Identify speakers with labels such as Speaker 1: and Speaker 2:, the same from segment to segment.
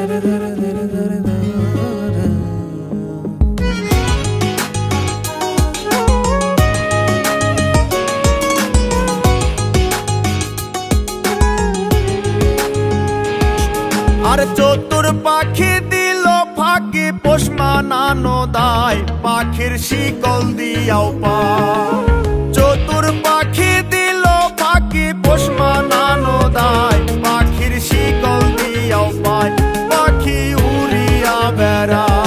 Speaker 1: আর চতুর পাখি দিল ফাঁকি পোষ মানানো দায়, পাখির শিকল দিয়াও পায়। চতুর পাখি দিল ফাঁকি পোষ মানানো দায়, পাখির শিকল দিয়াও পায়, পাখি উড়িয়া বেড়ায়।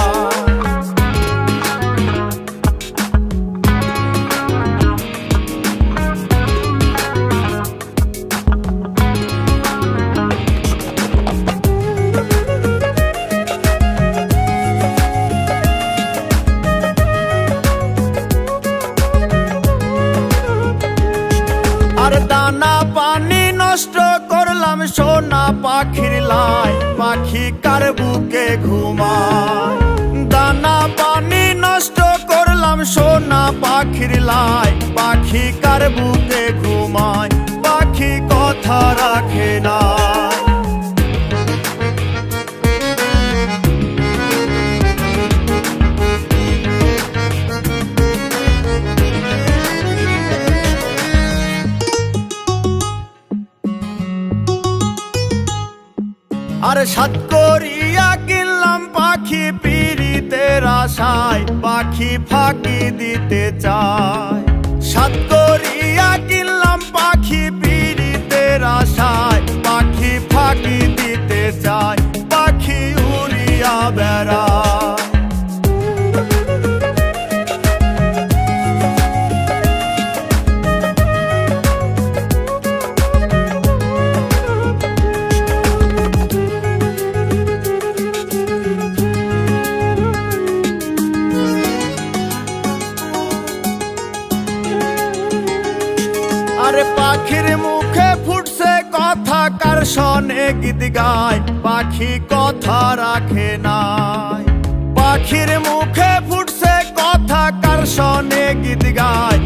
Speaker 1: আর দানা পানি নষ্ট করলাম সোনা পাখির লাই, পাখি কার বুকে ঘুমায়। দানা পানি নষ্ট করলাম সোনা পাখির লাই, পাখি কার বুকে ঘুমায়, পাখি কথা রাখে না। আর সাত করিয়া কিনলাম পাখি পিরিতের আশায়, পাখি ফাঁকি দিতে চায়। সাত করিয়া কিনলাম পাখি পিরিতের আশায়, পাখি ফাঁকি দিতে চায়, পাখি উড়িয়া বেড়ায়। আরে পাখির মুখে ফুটছে কথা, কার শোনে গীত গায়, পাখি কথা রাখে নাই। পাখির মুখে ফুটছে কথা, কার শোনে গীত গায়,